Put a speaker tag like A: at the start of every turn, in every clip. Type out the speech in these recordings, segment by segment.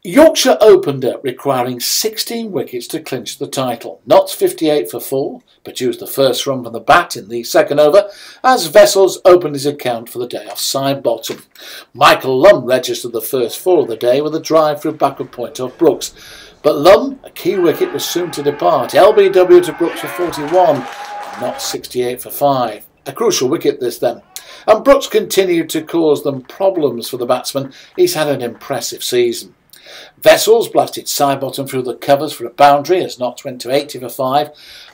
A: Yorkshire opened up requiring 16 wickets to clinch the title. Notts 58 for 4 produced the first run from the bat in the second over as Vessels opened his account for the day off side bottom. Michael Lum registered the first 4 of the day with a drive through backward point off Brooks. But Lum, a key wicket, was soon to depart. LBW to Brooks for 41 and Notts 68 for 5. A crucial wicket this then. And Brooks continued to cause them problems for the batsman. He's had an impressive season. Vessels blasted side bottom through the covers for a boundary as Notts went to 80 for 5,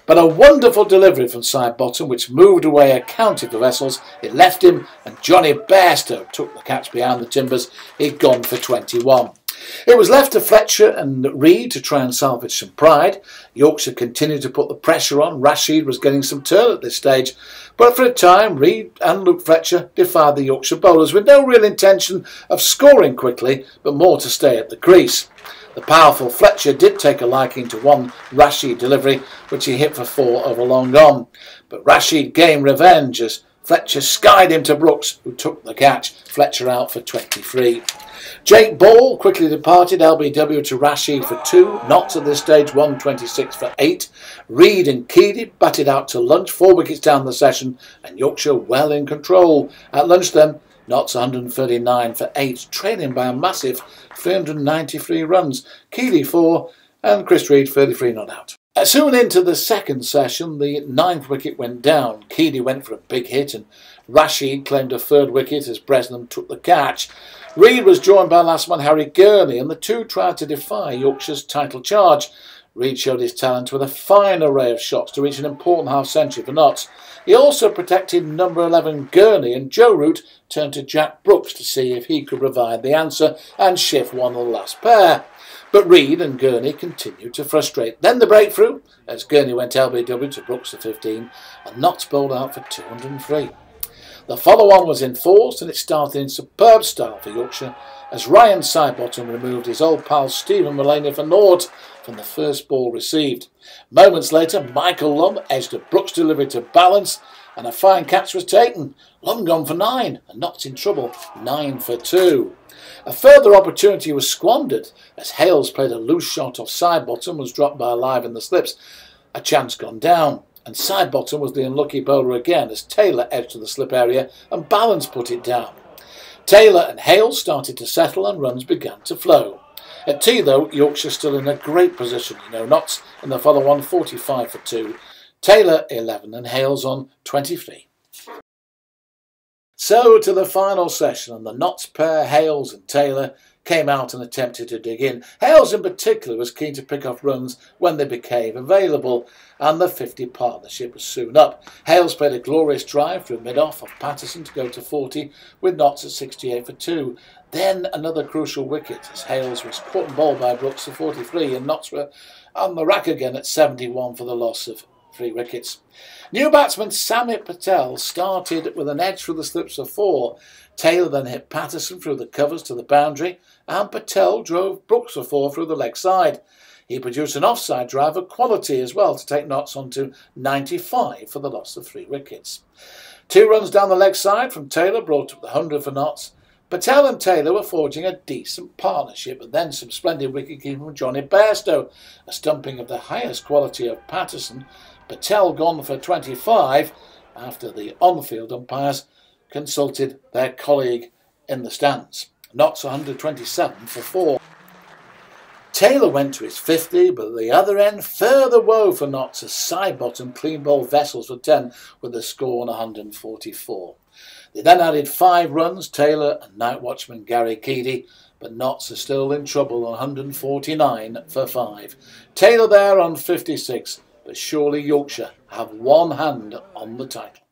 A: but a wonderful delivery from side bottom which moved away a county for Vessels. It left him and Johnny Bairstow took the catch behind the timbers. He'd gone for 21. It was left to Fletcher and Reid to try and salvage some pride. Yorkshire continued to put the pressure on. Rashid was getting some turn at this stage, but for a time Reid and Luke Fletcher defied the Yorkshire bowlers with no real intention of scoring quickly, but more to stay at the crease. The powerful Fletcher did take a liking to one Rashid delivery, which he hit for 4 over long on, but Rashid gained revenge as Fletcher skied him to Brooks, who took the catch. Fletcher out for 23. Jake Ball quickly departed. LBW to Rashid for 2. Notts at this stage 126 for 8. Reid and Keady batted out to lunch. 4 wickets down the session and Yorkshire well in control. At lunch then, Notts 139 for 8, trailing by a massive 393 runs. Keady 4 and Chris Reid 33 not out. Soon into the second session, the 9th wicket went down. Keady went for a big hit and Rashid claimed a 3rd wicket as Bresnham took the catch. Reid was joined by last man Harry Gurney and the two tried to defy Yorkshire's title charge. Reid showed his talent with a fine array of shots to reach an important half-century for Notts. He also protected number 11 Gurney and Joe Root turned to Jack Brooks to see if he could provide the answer and shift one of the last pair. But Reid and Gurney continued to frustrate. Then the breakthrough as Gurney went LBW to Brooks for 15 and Notts bowled out for 203. The follow-on was enforced and it started in superb style for Yorkshire as Ryan Sidebottom removed his old pal Stephen Mullany for naught from the first ball received. Moments later, Michael Lum edged a Brooks delivery to balance and a fine catch was taken. Lum gone for 9 and Notts in trouble, 9 for 2. A further opportunity was squandered as Hales played a loose shot off Sidebottom, was dropped by Alive in the slips. A chance gone down. And Sidebottom was the unlucky bowler again as Taylor edged to the slip area and Balance put it down. Taylor and Hales started to settle and runs began to flow. At tea though, Yorkshire still in a great position. Notts in the follow-on 45 for 2, Taylor 11 and Hales on 23. So to the final session and the Notts pair, Hales and Taylor, came out and attempted to dig in. Hales in particular was keen to pick off runs when they became available and the 50 partnership was soon up. Hales played a glorious drive through mid-off of Patterson to go to 40 with Notts at 68 for 2. Then another crucial wicket as Hales was caught and bowled by Brooks for 43 and Notts were on the rack again at 71 for the loss of 3 wickets. New batsman Samit Patel started with an edge through the slips for 4. Taylor then hit Patterson through the covers to the boundary and Patel drove Brooks for 4 through the leg side. He produced an offside drive of quality as well to take Notts on to 95 for the loss of 3 wickets. 2 runs down the leg side from Taylor brought up the 100 for Notts. Patel and Taylor were forging a decent partnership and then some splendid wicket-keeping from Johnny Bairstow. A stumping of the highest quality of Patterson. Patel gone for 25 after the on-field umpires consulted their colleague in the stands. Notts 127 for 4. Taylor went to his 50, but at the other end, further woe for Notts as Sidebottom clean bowled Vessels for 10 with the score on 144. They then added 5 runs, Taylor and night watchman Gary Keady, but Notts are still in trouble on 149 for 5. Taylor there on 56, but surely Yorkshire have one hand on the title.